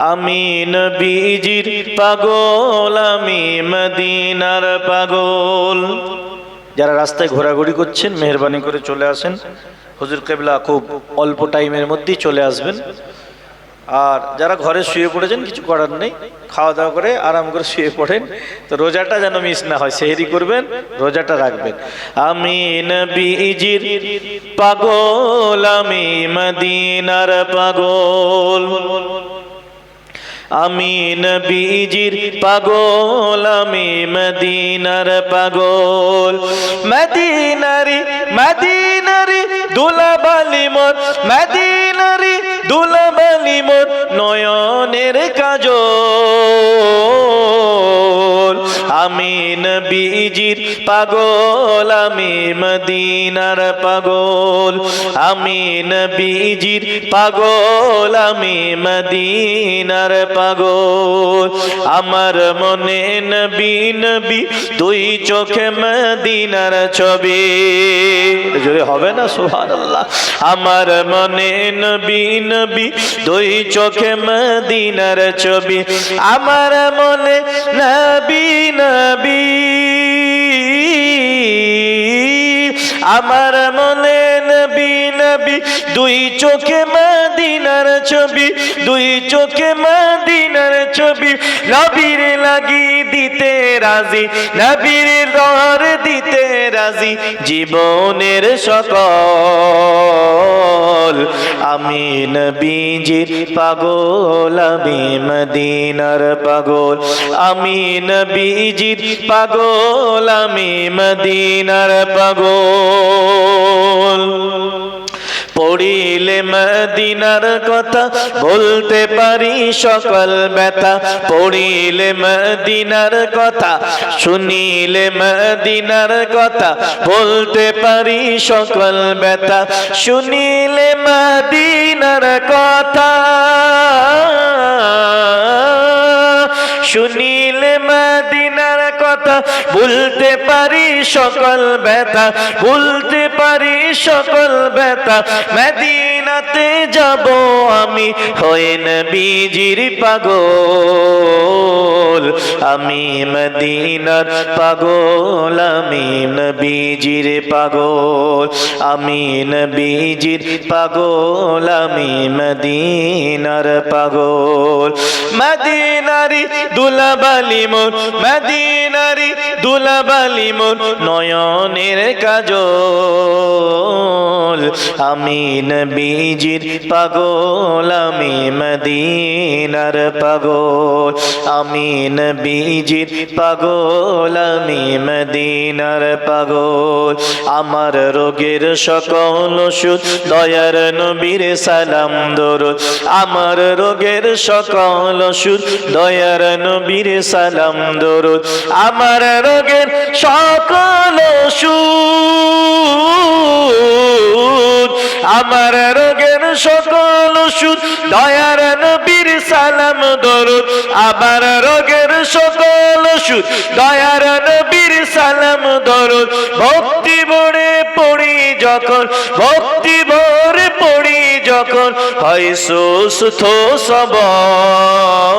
আমি নবীজির পাগল, আমি মদিনার পাগল। যারা রাস্তায় ঘোরাঘুরি করছেন মেহেরবানি করে চলে আসেন। হুজুর কেবলা খুব অল্প টাইমের মধ্যেই চলে আসবেন। আর যারা ঘরে শুয়ে পড়েছেন কিছু করার নেই, খাওয়া দাওয়া করে আরাম করে শুয়ে পড়েন। তো রোজাটা যেন মিস না হয়, সেহরি করবেন, রোজাটা রাখবেন। আমি নবীজির পাগল, আমি মদিনার পাগল। আমি নবীজির পাগল, আমি মদিনার পাগল। মদিনারি মদিনারি দুলাবালি মোর, মদিনারি দুলাবালি মোর নয়নের কাজল। আমি নবীজির পাগল, আমি মদিনার পাগল। আমি নবীজির পাগল, আমি মদিনার পাগল। আমার মনে নবী নবী, দুই চোখে মদিনার ছবি। জোরে হবে না সুবহানাল্লাহ। আমার মনে নবী নবী, দুই চোখে মদিনার ছবি। আমার মনে নবী নবী, আমার মনে নবী নবী, দুই চোখে মদিনার ছবি, দুই চোখে মদিনার ছবি। নবীর লাগি দিতে রাজি, নবীর দর দিতে রাজি, জীবনের সকল। আমি নবীজির পাগল, আমি মদিনার পাগল। আমি নবীজির পাগল, আমি মদিনার পাগল। পড়িলে মদিনার কথা বলতে পারি সকল ব্যথা। পড়িলে মদিনার কথা, শুনিলে মদিনার কথা বলতে পারি সকল ব্যথা। শুনিলে মদিনার কথা, শুনিলে মদিনার কথা বলতে পারি সকল ব্যথা, বলতে পারি সকল ব্যথা। মদিনাতে যাব আমি হয়ে নবীজির পাগল। আমি মদিনার পাগল, আমি নবীজির পাগল। আমি নবীজির পাগল, আমি মদিনার পাগল। মদিনারি দুলাবালি মোর, মদিনারি দুলাবালি মোর নয়নের কাজল। আমি নবীজির পাগল, আমি মদিনার পাগল। আমি নবীজির পাগল, আমি মদিনার পাগল। আমার রোগের সকল ওষুধ দয়ার নবীর সালাম দরুদ। আমার রোগের সকল ওষুধ দয়ার নবীর সালাম দরুদ। আমার রোগের সকল ওষুধ, আমার রোগের সকল ওষুধ দয়ার নবীর সালাম দরুদ। আমার রোগের সকল ওষুধ দয়ার নবীর সালাম দরুদ। ভক্তি ভরে পড়ি যখন, ভক্তি ভরে পড়ি যখন, হয় সুস্থ সবল।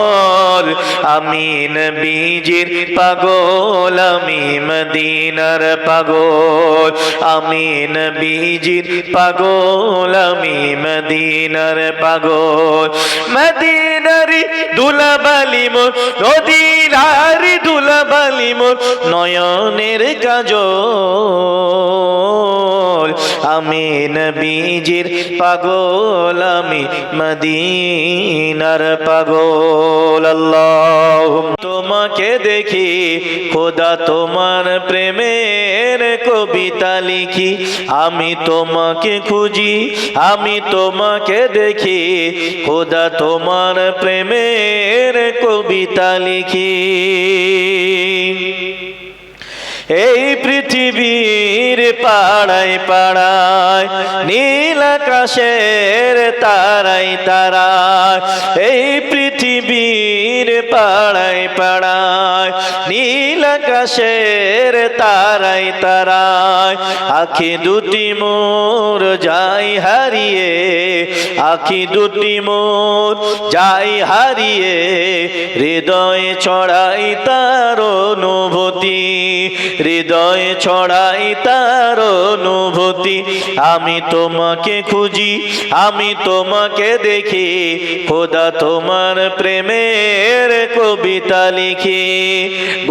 আমি নবীজির পাগল, আমি মদিনার পাগল। আমি নবীজির পাগল, আমি মদিনার পাগল। মদিনারি দুলাবালি মোর, মদিনারি দুলাবালি মোর নয়নের কাজল। আমি নবীজির পাগল, আমি মদিনার পাগল। আল্লাহ তোমাকে দেখি খোদা, তোমার প্রেমের কবিতা লিখি। আমি তোমাকে খুঁজি, আমি তোমাকে দেখি খোদা, তোমার প্রেমের কবিতা লিখি। এই পৃথিবীর পাড়ায় পাড়ায়, নীল আকাশের তারায় তারায়। এই পৃথিবীর পাড়ায় পাড়ায়, নীল আকাশের তারায় তারায়। তোমায়, আখি দুটি মোর যাই হারিয়ে, আখি দুটি মোর যাই হারিয়ে, হৃদয়ে ছড়াই তার অনুভূতি, হৃদয়ে ছড়াই তার অনুভূতি। আমি তোমাকে খুঁজি, আমি তোমাকে দেখি, খোদা তোমার প্রেমের কবিতা লিখি।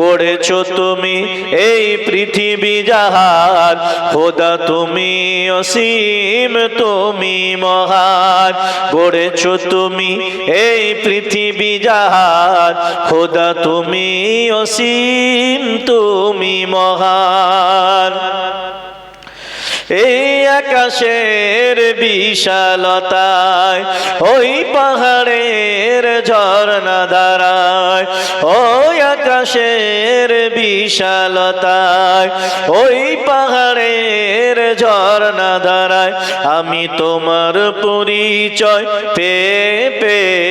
গড়েছো তুমি এই পৃথিবী জাহান, খোদা তুমি অসীম, তুমি মহান। গড়েছো তুমি এই পৃথিবী জাহান, খোদা তুমি অসীম, তুমি মহান। এই আকাশের বিশালতায়, ওই পাহাড়ের ঝর্ণা ধারায়, ওই আকাশের বিশালতায়, ওই পাহাড়ের ঝর্ণা ধারায়, আমি তোমার পরিচয় পেয়ে পেয়ে,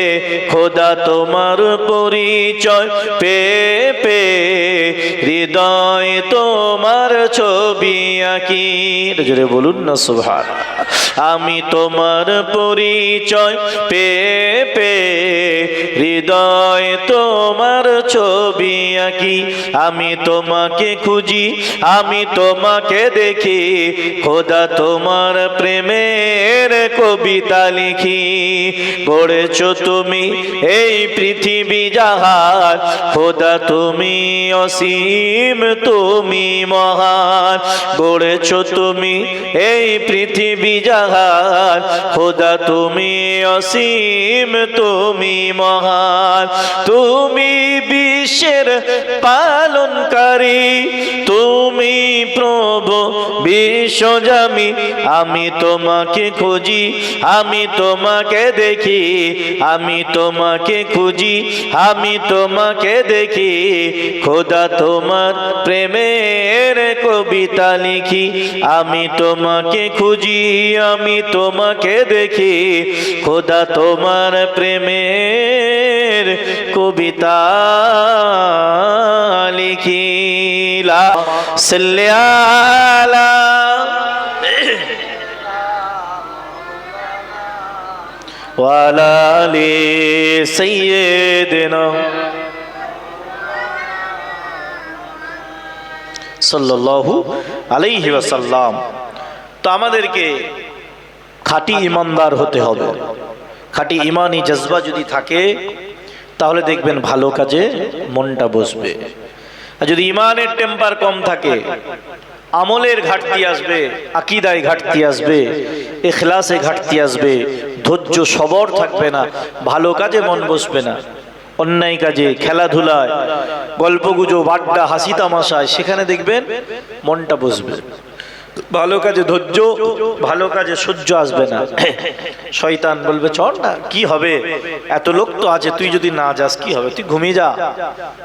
খোদা তোমার পরিচয় পেয়ে পেয়ে, হৃদয় তোমার ছবি আঁকি। জোরে বলুন না সুবহানাল্লাহ। আমি তোমার পরিচয় পেয়ে পেয়ে, হৃদয় তোমার ছবি আঁকি। আমি তোমাকে খুঁজি, আমি তোমাকে দেখি, খোদা তোমার প্রেমের কবিতা লিখি। গড়েছো তুমি এই পৃথিবী জাহান, খোদা তুমি অসীম, তুমি মহান। গড়েছো তুমি এই পৃথিবী জাহান, খোদা তুমি অসীম, তুমি মহান। তুমি বিশ্বের পালনকারী, তুমি প্রভু বিশ্বজামি। আমি তোমাকে খুঁজি, আমি তোমাকে দেখি, আমি তোমাকে খুঁজি, আমি তোমাকে দেখি, খোদা তোমার প্রেমের কবিতা লিখি। আমি তোমাকে খুঁজি, আমি তোমাকে দেখি, খোদা তোমার প্রেমের কবিতা লিখি। লা সাল্লি আলা ওয়া আলা আলি সাইয়্যিদিনা সাল্লাল্লাহু আলাইহি ওয়াসাল্লাম। তো আমাদেরকে খাঁটি ইমানদার হতে হবে। খাঁটি ইমানি জজবা যদি থাকে, তাহলে দেখবেন ভালো কাজে মনটা বসবে। আর যদি ইমানের টেম্পার কম থাকে, আমলের ঘাটতি আসবে, আকীদায় ঘাটতি আসবে, ইখলাসে ঘাটতি আসবে, ধৈর্য সবর থাকবে না, ভালো কাজে মন বসবে না। অন্যায় কাজে, খেলাধুলায়, গল্পগুজব, আড্ডা, হাসি তামাশায়, সেখানে দেখবেন মনটা বসবে। ভালো কাজে ধৈর্য, ভালো কাজে সহ্য আসবে না। শয়তান বলবে চল না, কি হবে, এত লোক তো আছে, তুই যদি না যাস কি হবে, তুই ঘুমিয়ে যা,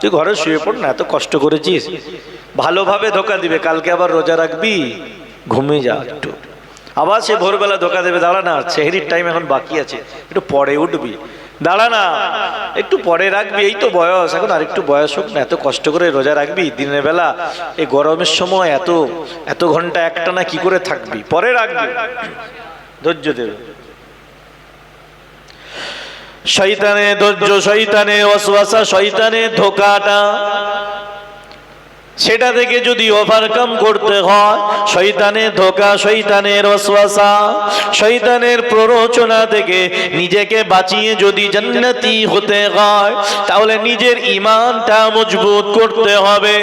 তুই ঘরে শুয়ে পড় না, এত কষ্ট করেছিস। ভালোভাবে ধোকা দিবে, কালকে আবার রোজা রাখবি, ঘুমিয়ে যা একটু। আবার সে ভোরবেলা ধোকা দেবে, দাঁড়া না, সেহরির টাইম এখন বাকি আছে, একটু পরে উঠবি, দাঁড়া না, একটু পরে রাখবি, এই তো বয়স, এখন আর একটু বয়স হোক না, এত কষ্ট করে রোজা রাখবি দিনের বেলা, এই গরমের সময় এত এত ঘন্টা একটানা কি করে থাকবি, পরে রাখবি, ধৈর্য দেবে। শয়তানের ধৈর্য, শয়তানের ওয়াসওয়াসা, শয়তানের ধোকাটা, সেটা থেকে যদি ওভারকাম করতে হয়, শয়তানের ধোঁকা, শয়তানের ওয়াসওয়াসা, শয়তানের প্ররোচনা থেকে নিজেকে বাঁচিয়ে যদি জান্নাতি হতে হয়, তাহলে নিজের ঈমানটা মজবুত করতে হবে।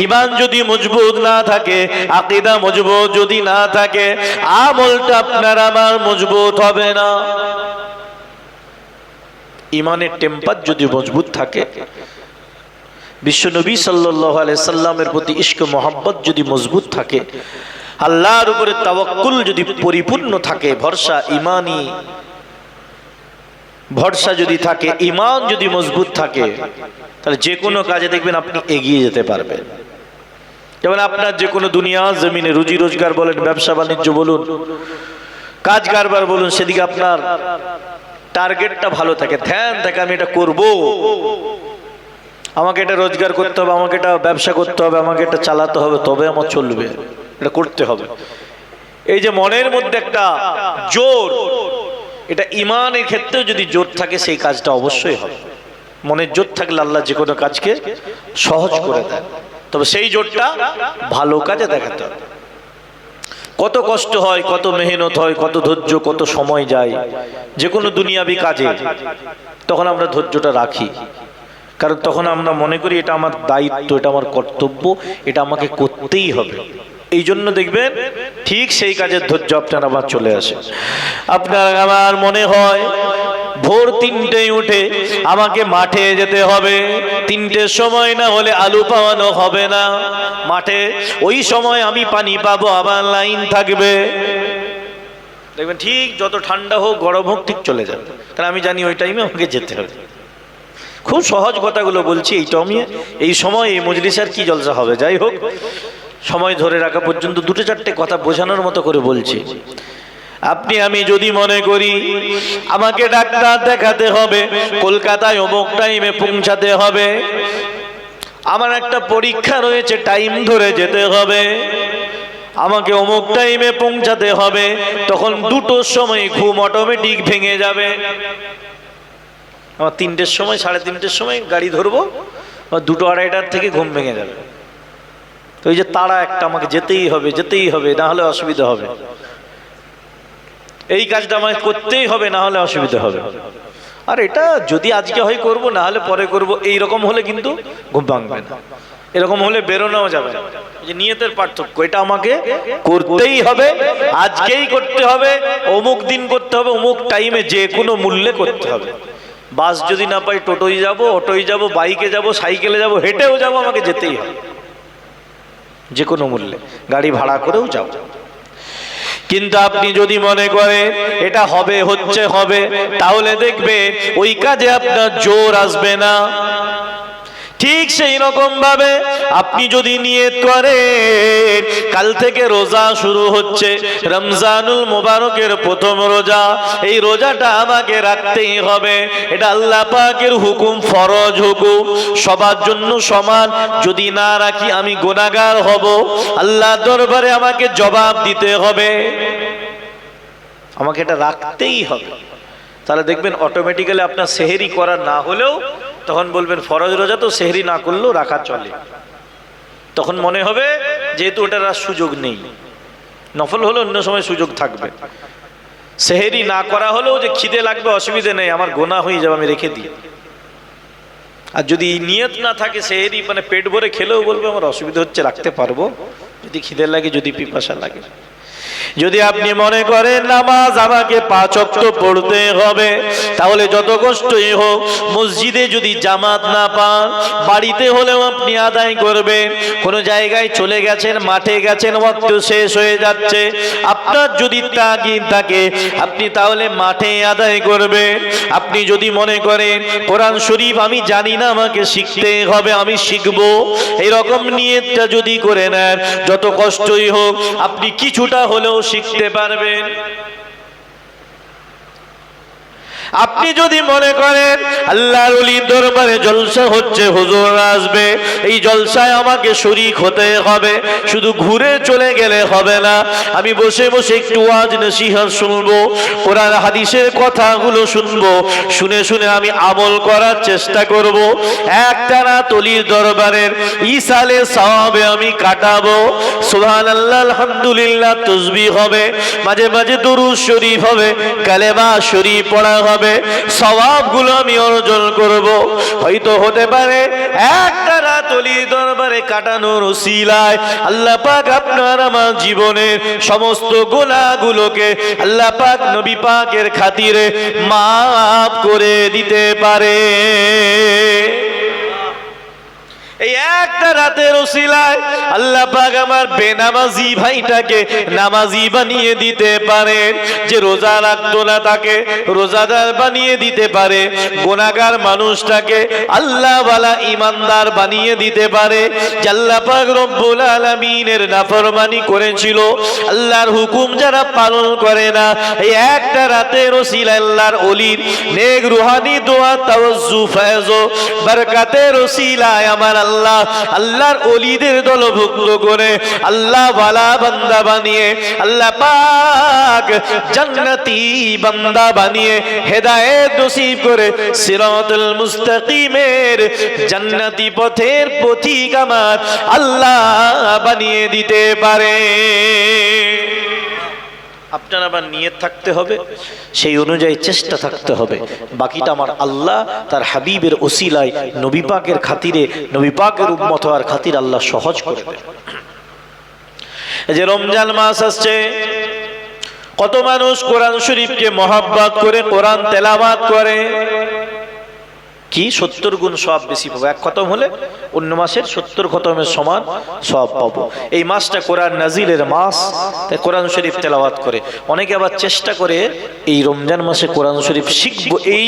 ঈমান যদি মজবুত না থাকে, আকীদা মজবুত যদি না থাকে, আমলটা আপনার আমার মজবুত হবে না। ঈমানের টেম্পার যদি মজবুত থাকে, বিশ্বনবী সাল্লাল্লাহু আলাইহি সাল্লামের প্রতি ইশক মোহাব্বত যদি মজবুত থাকে, আল্লাহর উপরে তাওয়াক্কুল যদি পরিপূর্ণ থাকে, ভরসা, ঈমানি ভরসা যদি থাকে, ঈমান যদি মজবুত থাকে, তাহলে যে কোনো কাজে দেখবেন আপনি এগিয়ে যেতে পারবেন। যেমন আপনার যে কোনো দুনিয়া জমিনে রুজি রোজগার বলেন, ব্যবসা বাণিজ্য বলুন, কাজ কারবার বলুন, সেদিকে আপনার টার্গেটটা ভালো থাকে, ধ্যান থাকে, আমি এটা করব, আমাকে এটা রোজগার করতে হবে, আমাকে এটা ব্যবসা করতে হবে, আমাকে এটা চালাতে হবে, তবে আমার চলবে। এটা করতে হবে। এই যে মনের মধ্যে একটা জোর, এটা ইমানের ক্ষেত্রেও যদি জোর থাকে সেই কাজটা অবশ্যই হবে। মনের জোর থাকলে আল্লাহ যে কোনো কাজকে সহজ করে দেয়, তবে সেই জোরটা ভালো কাজে দেখাতে হবে। কত কষ্ট হয়, কত মেহনত হয়, কত ধৈর্য, কত সময় যায় যে কোনো দুনিয়াবি কাজে, তখন আমরা ধৈর্যটা রাখি, কারণ তখন আমরা মনে করি এটা আমার দায়িত্ব, এটা আমার কর্তব্য, এটা আমাকে করতেই হবে। এই জন্য দেখবেন ঠিক সেই কাজের ধৈর্য আপনার আবার চলে আসে। আপনার আমার মনে হয় ভোর 3টে উঠে আমাকে মাঠে যেতে হবে, 3টের সময় না হলে আলু পাওয়ানো হবে না মাঠে, ওই সময় আমি পানি পাবো, আবার লাইন থাকবে। দেখবেন ঠিক যত ঠান্ডা হোক গরম হোক ঠিক চলে যাবে, কারণ আমি জানি ওই টাইমে আমাকে যেতে হবে। খুব সহজ কথাগুলো বলছি, এই টাইমে এই সময় এই মজলিসে আর কি জলসা হবে। যাই হোক, সময় ধরে রাখা পর্যন্ত 2-4টে কথা বোঝানোর মতো করে বলছি। আপনি আমি যদি মনে করি আমাকে ডাক্তার দেখাতে হবে, কলকাতায় অমুক টাইমে পৌঁছাতে হবে, আমার একটা পরীক্ষা রয়েছে টাইম ধরে যেতে হবে, আমাকে অমুক টাইমে পৌঁছাতে হবে, তখন 2টোর সময় ঘুম অটোমেটিক ভেঙে যাবে। আমার 3টের সময় 3:30টের সময় গাড়ি ধরবো, 2-2:30টার থেকে ঘুম ভেঙে যাবে। তো এই যে তারা একটা, আমাকে যেতেই হবে, যেতেই হবে, না হলে অসুবিধা হবে। এই কাজটা আমাকে করতেই হবে, না হলে অসুবিধা হবে। আর এটা যদি আজকে হয় করব, না হলে পরে করব, এই রকম হলে কিন্তু ঘুম ভাঙবে না। এরকম হলে বেরোনোও যাবে না। যে নিয়তের পার্থক্য, এটা আমাকে করতেই হবে, আজকেই করতে হবে, অমুক দিন করতে হবে, অমুক টাইমে, যে কোনো মূল্যে করতে হবে। বাস যদি না পাই টোটোই যাব, অটোই যাব, বাইকে যাব, সাইকেলে যাব, হেঁটেও যাব, আমাকে যেতেই হবে যে কোনো মূল্যে, গাড়ি ভাড়া করেও যাব। কিন্তু আপনি যদি মনে করেন এটা হবে, হচ্ছে হবে, তাহলে দেখবেন ওই কাজে আপনার জোর আসবে না। ঠিক সেই রকম ভাবে আপনি যদি নিয়ত করেন কাল থেকে রোজা শুরু হচ্ছে, রমজানুল মুবারকের প্রথম রোজা, এই রোজাটা আমাকে রাখতেই হবে, এটা আল্লাহ পাকের হুকুম, ফরজ হুকুম, সবার জন্য সমান। যদি না রাখি আমি গুনাহগার হব, আল্লাহ দরবারে আমাকে জবাব দিতে হবে, আমাকে এটা রাখতেই হবে। তাহলে দেখবেন অটোমেটিক্যালি আপনার সেহরি করা না হলেও তখন বলবেন ফরজ রোজা তো সেহরি না করলেও রাখা চলে। তখন মনে হবে যেহেতু ওটার আর সুযোগ নেই, নফল হলে অন্য সময় সুযোগ থাকবে, সেহরি না করা হলেও যে খিদে লাগবে অসুবিধে নেই, আমার গোনা হয়ে যাবে, আমি রেখে দিই। আর যদি নিয়ত না থাকে সেহরি মানে পেট ভরে খেলেও বলবে আমার অসুবিধা হচ্ছে, রাখতে পারবো, যদি খিদে লাগে, যদি পিপাসা লাগে। যদি আপনি মনে করেন নামাজ আমাকে 5 ওয়াক্ত পড়তে হবে, তাহলে যত কষ্টই হোক মসজিদে যদি জামাত না পান, বাড়িতে হলেও আপনি আদায় করবেন। কোনো জায়গায় চলে গেছেন, মাঠে গেছেন, ওয়াক্ত শেষ হয়ে যাচ্ছে, আপনার যদি তাগিদ থাকে আপনি তাহলে মাঠে আদায় করবেন। আপনি যদি মনে করেন কোরআন শরীফ আমি জানি না, আমাকে শিখতে হবে, আমি শিখবো, এইরকম নিয়তটা যদি করে নেন, যত কষ্টই হোক আপনি কিছুটা হলেও শিখতে পারবেন। আপনি যদি মনে করেন আল্লাহর ওলির দরবারে জলসা হচ্ছে, হুজুর আসবে, এই জলসায় আমাকে শরীক হতে হবে, শুধু ঘুরে চলে গেলে হবে না, আমি বসে বসে একটু ওয়াজ নসিহত শুনবো, কোরআন হাদিসের কথাগুলো শুনবো, শুনে শুনে আমি আমল করার চেষ্টা করব। একটা রাত ওলির দরবারের ইসালে সওয়াবে আমি কাটাবো। সুবহানাল্লাহ, আলহামদুলিল্লাহ তাসবিহ হবে, মাঝে মাঝে দুরূদ শরীফ হবে, কালেমা শরীফ পড়া হবে, সওয়াবগুলো আমি অর্জন করব। হয়তো হতে পারে একটা রাত ওলির দরবারে কাটানোর উসিলায় আল্লাহ পাক আপনার আমার জীবনের সমস্ত গুনাহগুলোকে আল্লাহ পাক নবী পাকের খাতিরে মাফ করে দিতে পারে। এই একটা রাতের ওসিলায় আল্লাহ পাক আমার বেনামাজি ভাইটাকে নামাজি বানিয়ে দিতে পারেন, যে রোজা রাখতো না তাকে রোজাদার বানিয়ে দিতে পারে, গুনাহগার মানুষটাকে আল্লাহওয়ালা ইমানদার বানিয়ে দিতে পারে। যে আল্লাহ পাক রব্বুল আলামিনের নাফরমানি করেছিল, আল্লাহর হুকুম যারা পালন করে না, এই একটা রাতের ওসিলায় আল্লাহর ওলির নেক রুহানি দোয়া তাওয়াজ্জু ফয়জ ও বরকতের ওসিলায় আমার আল্লাহ আল্লাহর ওলিদের দলভুক্ত করে আল্লাহ ওয়ালা বান্দা বানিয়ে আল্লাহ পাক জান্নাতি বান্দা বানিয়ে হেদায়েত নসিব করে সিরাতুল মুস্তাকিমের জান্নাতি পথের পথিক আমার আল্লাহ বানিয়ে দিতে পারে। আপনার আবার নিয়ত থাকতে হবে, সেই অনুযায়ী চেষ্টা থাকতে হবে। বাকিটা আমার আল্লাহ তার হাবিবের ওসিলায় নবী পাকের খাতিরে, নবী পাকের উম্মত হওয়ার খাতির আল্লাহ সহজ করে দেবে। এই যে রমজান মাস আসছে, কত মানুষ কোরআন শরীফকে মহব্বত করে কোরআন তেলাওয়াত করে, কি 70 গুণ সওয়াব বেশি পাবো। এক খতম হলে অন্য মাসের 70 খতমের সমান সওয়াব পাবো। এই মাসটা কোরআন নাজিলের মাস, তাই কোরআন শরীফ তেলাওয়াত করে। অনেকে আবার চেষ্টা করে এই রমজান মাসে কোরআন শরীফ শিখবো, এই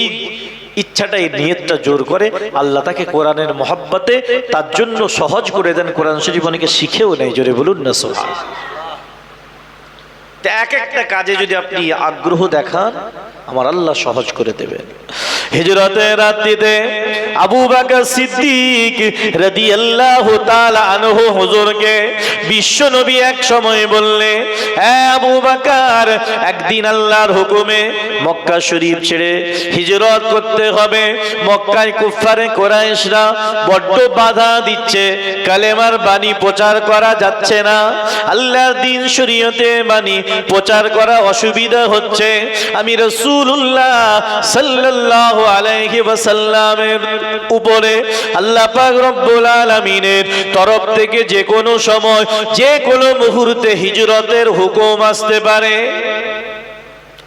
ইচ্ছাটা, এই নিয়তটা জোর করে। আল্লাহ তাকে কোরআনের মহব্বতে তার জন্য সহজ করে দেন কোরআন শরীফ, অনেকে শিখেও নেই। জোরে বলুন না সুবহানাল্লাহ। এক একটা কাজে যদি আপনি আগ্রহ দেখান, আমার আল্লাহ সহজ করে দেবেন। হিজরতের রাত্রিতে আবু বকর সিদ্দিক রাদিয়াল্লাহু তাআলা আনহু হুজুরকে বিশ্ব নবী এক সময় বললেন, হে আবু বকর, একদিন আল্লাহর হুকুমে মক্কা শরীফ ছেড়ে হিজরত করতে হবে। মক্কায় কুফারে কুরাইশরা বড্ড বাধা দিচ্ছে, কালেমার বাণী প্রচার করা যাচ্ছে না, আল্লাহর দ্বীন শরীয়তে বাণী প্রচার করা অসুবিধা হচ্ছে। আমি রাসূলুল্লাহ সাল্লাল্লাহু আলাইহি ওয়াসাল্লামের উপরে আল্লাহ পাক রব্বুল আলামিনের তরফ থেকে যে কোনো সময়, যে কোনো মুহূর্তে হিজরতের হুকুম আসতে পারে।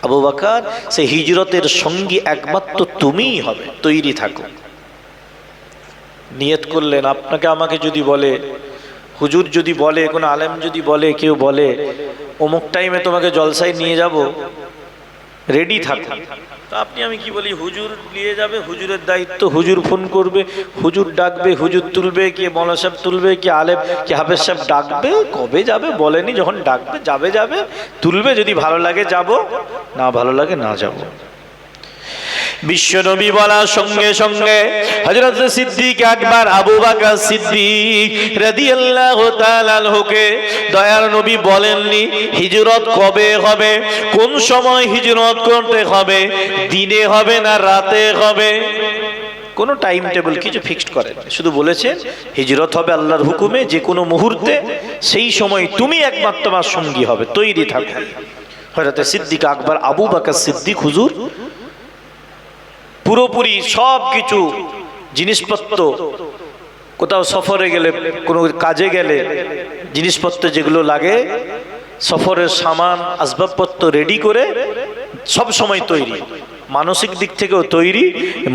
আবু বকর, সেই হিজরতের সঙ্গী একমাত্র তুমিই হবে, তৈরি থাকো। নিয়ত করলেন, আপনাকে আমাকে যদি বলে, হুজুর যদি বলে, কোনো আলেম যদি বলে, কেউ বলে অমুক টাইমে তোমাকে জলসায় নিয়ে যাব, রেডি থাকো। তো আপনি আমি কি বলি, হুজুর নিয়ে যাবে, হুজুরের দায়িত্ব, হুজুর ফোন করবে, হুজুর ডাকবে, হুজুর তুলবে, কি মৌলা সাহেব তুলবে, কি আলেম, কি হাফেজ সাহেব ডাকবে, কবে যাবে বলেনি, যখন ডাকবে যাবে, যাবে তুলবে, যদি ভালো লাগে যাব, না ভালো লাগে না যাব। বিশ্বনবী বলার সঙ্গে সঙ্গে হযরত সিদ্দিক আকবর আবু বকর সিদ্দিক রাদিয়াল্লাহু তাআলা আনহুকে দয়ার নবী বলেননি হিজরত কবে হবে, কোন সময় হিজরত করতে হবে, দিনে হবে না রাতে হবে, কোনো টাইম টেবিল কিছু ফিক্সড করেন, শুধু বলেছেন হিজরত হবে আল্লাহর হুকুমে, যে কোনো মুহূর্তে, সেই সময় তুমি একমাত্র আমার সঙ্গী হবে, তৈরি থাকো। হযরত সিদ্দিক আকবর আবু বকর সিদ্দিক হুজুর পুরোপুরি সব কিছু জিনিসপত্র, কোথাও সফরে গেলে, কোনো কাজে গেলে জিনিসপত্র যেগুলো লাগে, সফরের সামান আসবাবপত্র রেডি করে সব সময় তৈরি, মানসিক দিক থেকেও তৈরি,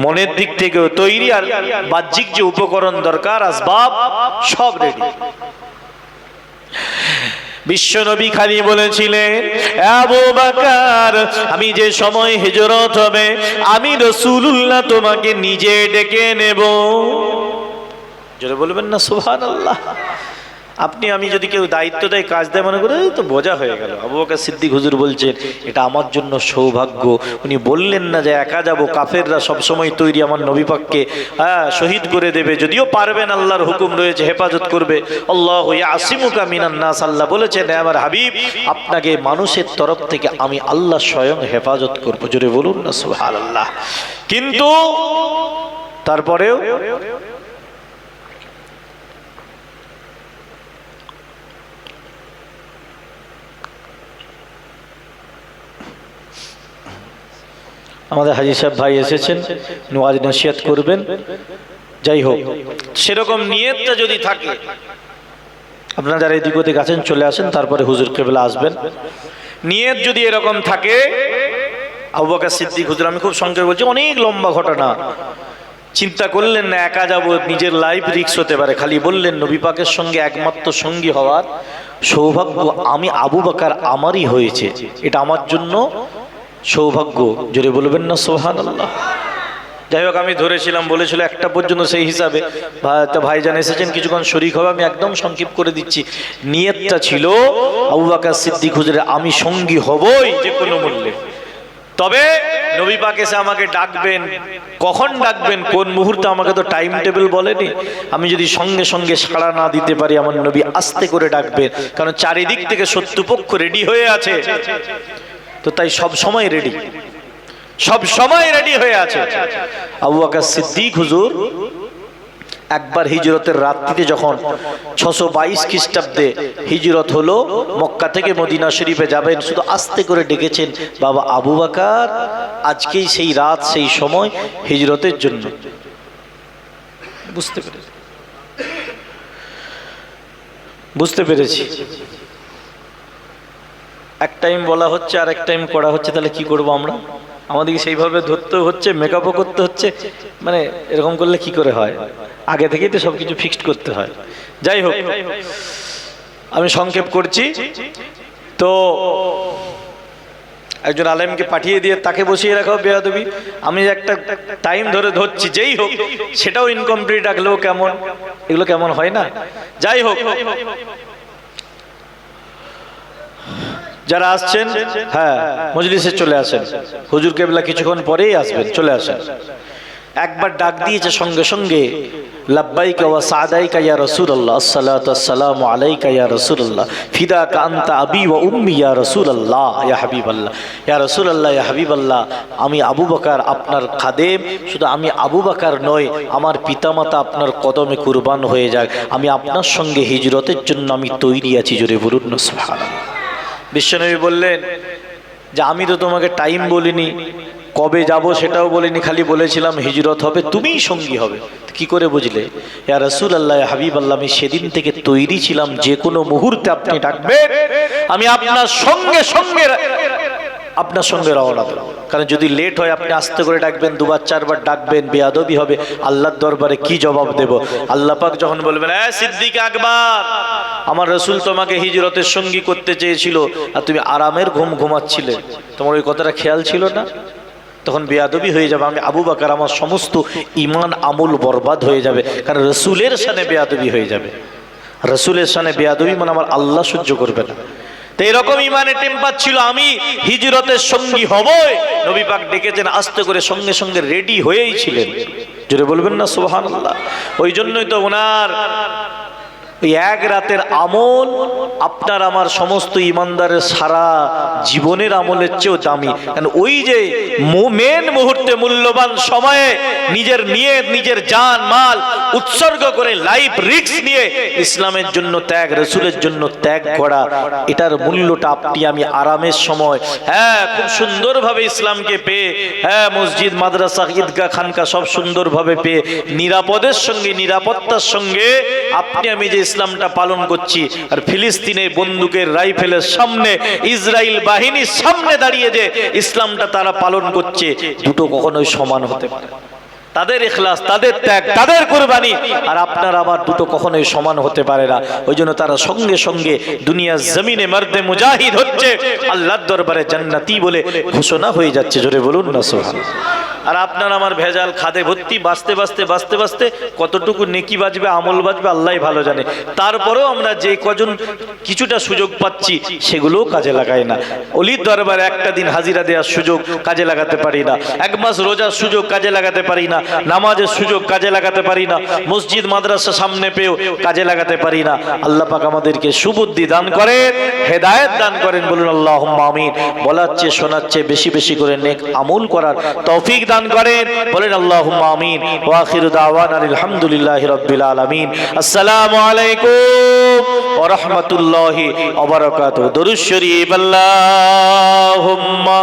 মনের দিক থেকেও তৈরি, আর বাহ্যিক যে উপকরণ দরকার আসবাব সব রেডি। বিশ্বনবী খালি বলেছিলেন, আবু বকর, আমি যে সময় হিজরত হবে আমি রাসূলুল্লাহ তোমাকে নিজে ডেকে নেব। জোরে বলবেন না সুবহানাল্লাহ। আপনি আমি যদি কেউ দায়িত্ব দেয়, কাজ দেয়, মনে করে তো বোঝা হয়ে গেল। আবু বকর সিদ্দিক হুজুর বলছেন এটা আমার জন্য সৌভাগ্য। উনি বললেন না যে একা যাব, কাফেররা সবসময় তৈরি আমার নবী পাককে শহীদ করে দেবে, যদিও পারবেন, আল্লাহর হুকুম রয়েছে, হেফাজত করবে। আল্লাহু ইয়াসিমুকা মিনান নাস, আল্লাহ বলেছেন আমার হাবিব আপনাকে মানুষের তরফ থেকে আমি আল্লাহ স্বয়ং হেফাজত করব। জোরে বলুন না সুবহানাল্লাহ। কিন্তু তারপরেও আমাদের হাজী সাহেব ভাই এসেছেন, ওয়াজ নসিহত করবেন। যাই হোক, সেরকম নিয়তটা যদি থাকে, আপনারা যারা এদিক ওদিক আছেন চলে আসেন, তারপরে হুজুর কেবলা আসবেন। নিয়ত যদি এরকম থাকে, আবু বকর সিদ্দিক হুজুর, আমি খুব সংক্ষেপে বলছি, অনেক লম্বা ঘটনা, চিন্তা করলেন না একা যাব, নিজের লাইফ রিস্ক হতে পারে, খালি বললেন নবী পাকের সঙ্গে একমাত্র সঙ্গী হওয়ার সৌভাগ্য আমি আবু বকর আমারই হয়েছে, এটা আমার জন্য সৌভাগ্য। জোরে বলবেন না সুবহানাল্লাহ। যাই হোক, আমি ধরেছিলাম, বলেছিল একটা পর্যন্ত, সেই হিসাবে ভাইজান এসেছেন, কিছুক্ষণ শরীক হবে, আমি একদম সংক্ষিপ্ত করে দিচ্ছি। নিয়তটা ছিল আবু বকর সিদ্দিক হুজুরের আমি সঙ্গী হবই যে কোনো মূল্যে। তবে নবী পাক এসে আমাকে ডাকবেন, কখন ডাকবেন, কোন মুহূর্তে আমাকে তো টাইম টেবিল বলেনি। আমি যদি সঙ্গে সঙ্গে সাড়া না দিতে পারি, আমার নবী আস্তে করে ডাকবেন, কারণ চারিদিক থেকে শত্রুপক্ষ রেডি হয়ে আছে। তো তাই সব সময় রেডি, সব সময় রেডি হয়ে আছে। আবু বকর সিদ্দিক হুজুর একবার হিজরতের রাত্রিতে যখন 622 খ্রিস্টাব্দে হিজরত হলো, মক্কা থেকে মদিনা শরীফে যাবেন, শুধু আস্তে করে ডেকেছেন, বাবা আবু বকর আজকেই সেই রাত, সেই সময় হিজরতের জন্য। বুঝতে পেরেছি। এক টাইম বলা হচ্ছে আর এক টাইম করা হচ্ছে, তাহলে কি করব আমরা? আমাদেরকে সেইভাবে ধরতে হচ্ছে, মেকআপও করতে হচ্ছে, মানে এরকম করলে কি করে হয়? আগে থেকেই তো সবকিছু ফিক্সড করতে হয়। যাই হোক, আমি সংক্ষেপ করছি। তো একজন আলেমকে পাঠিয়ে দিয়ে তাকে বসিয়ে রাখাও বেয়াদবি। আমি একটা টাইম ধরে ধরছি, যেই হোক সেটাও ইনকমপ্লিট রাখলেও কেমন, এগুলো কেমন হয় না? যাই হোক, যারা আসছেন, হ্যাঁ মজলিসে চলে আসেন। হুজুর কেবলা কিছুক্ষণ পরেই আসবেন, চলে আসেন। একবার ডাক দিয়েছে সঙ্গে সঙ্গে, লাব্বাইকা ওয়া সাদাইকা ইয়া রাসূলুল্লাহ, আসসালাতু ওয়াসসালামু আলাইকা ইয়া রাসূলুল্লাহ, ফিদাকা আনতা আবি ওয়া উম্মি ইয়া রাসূলুল্লাহ, ইয়া হাবিবাল্লাহ, ইয়া রাসূলুল্লাহ, ইয়া হাবিবাল্লাহ। আমি আবু বকর আপনার খাদেম, শুধু আমি আবু বকর নয়, আমার পিতামাতা আপনার কদমে কুরবান হয়ে যাক। আমি আপনার সঙ্গে হিজরতের জন্য আমি তৈরি আছি। জোরে বলুন না সুবহানাল্লাহ। বিশ্বনবী বললেন যে আমি তো তোমাকে টাইম বলিনি, কবে যাব সেটাও বলিনি, খালি বলেছিলাম হিজরত হবে, তুমিই সঙ্গী হবে। কি করে বুঝলে? ইয়া রাসূলুল্লাহ, ইয়া হাবিবাল্লাহ, আমি সেদিন থেকে তৈরি ছিলাম, যে কোনো মুহূর্তে আপনি ডাকবেন আমি আপনার সঙ্গে সঙ্গে আপনার সঙ্গে রওনা দেব। কারণ যদি লেট হয়, আপনি আস্তে করে ডাকবেন, দুবার চারবার ডাকবেন, বেয়াদবি হবে, আল্লাহর দরবারে কি জবাব দেব? আল্লাহ পাক যখন বলবেন, এ সিদ্দিক আকবর, আমার রাসূল তোমাকে হিজরতের সঙ্গী করতে চেয়েছিল আর তুমি আরামের ঘুম ঘুমাচ্ছিলে, তোমার ওই কথাটা খেয়াল ছিল না? তখন বেয়াদবি হয়ে যাবে। আমি আবু বকর, আমার সমস্ত ঈমান আমল বরবাদ হয়ে যাবে, কারণ রাসূলের শানে বেয়াদবি হয়ে যাবে। রাসূলের শানে বেয়াদবি মানে আমার আল্লাহ সহ্য করবে না। তো এরকম ইমানের টেম্পার ছিল, আমি হিজরতের সঙ্গী হবই। নবী পাক ডেকেছেন, আস্তে করে সঙ্গে সঙ্গে রেডি হয়েই ছিলেন। জোরে বলবেন না সুবহানাল্লাহ। ওই জন্যই তো ওনার ওই এক রাতের আমল আপনার আমার সমস্ত ইমানদারের সারা জীবনের আমলের চেয়েও দামি। কারণ ওই যে মেন মুহূর্তে, মূল্যবান সময়ে নিজের নিয়ত, নিজের জান মাল উৎসর্গ করে, লাইফ রিস্ক নিয়ে ইসলামের জন্য ত্যাগ, রাসূলের জন্য ত্যাগ করা, এটার মূল্যটা আপনি আমি আরামের সময়, হ্যাঁ খুব সুন্দরভাবে ইসলামকে পেয়ে, হ্যাঁ মসজিদ মাদ্রাসা ঈদগাহ খানকা সব সুন্দরভাবে পেয়ে, নিরাপদের সঙ্গে, নিরাপত্তার সঙ্গে আপনি আমি যে ইসলামটা পালন করছি, আর ফিলিস্তিনের বন্দুকের রাইফেলের সামনে, ইসরায়েল বাহিনীর সামনে দাঁড়িয়ে যে ইসলামটা তারা পালন করছে, দুটো কখনোই সমান হতে পারে। তাদের ইখলাস, তাদের ত্যাগ, তাদের কুরবানি আর আপনার আমার দুটো কখনোই সমান হতে পারে না। ওই জন্য তারা সঙ্গে সঙ্গে দুনিয়ার জমিনে মর্দে মুজাহিদ হচ্ছে, আল্লাহর দরবারে জান্নাতি বলে ঘোষণা হয়ে যাচ্ছে। জোরে বলুন না সুবহানাল্লাহ। আর আপনার আমার ভেজাল খাদে ভর্তি, বাঁচতে বাঁচতে বাঁচতে বাঁচতে কতটুকু নেকি বাজবে, আমল বাজবে আল্লাহই ভালো জানে। তারপরেও আমরা যে কজন কিছুটা সুযোগ পাচ্ছি সেগুলোও কাজে লাগাই না। অলির দরবারে একটা দিন হাজিরা দেওয়ার সুযোগ কাজে লাগাতে পারি না, এক মাস রোজার সুযোগ কাজে লাগাতে পারি না, নামাজের সুযোগ কাজে লাগাতে পারি না, মসজিদ মাদ্রাসা সামনে পেয়েও কাজে লাগাতে পারি না। আল্লাহ পাক আমাদেরকে সুবুদ্ধি দান করেন, হেদায়েত দান করেন। বলুন আল্লাহুম্মা আমিন। বলার চেয়ে শোনার চেয়ে বেশি বেশি করে নেক আমল করার তৌফিক দান করেন। বলেন আল্লাহুম্মা আমিন। ওয়া আখিরু দাওয়ানা আলহামদুলিল্লাহি রাব্বিল আলামিন। আসসালামু আলাইকুম ওয়া রাহমাতুল্লাহি ওয়া বারাকাতুহু। দরুদ শরীফ। আল্লাহুম্মা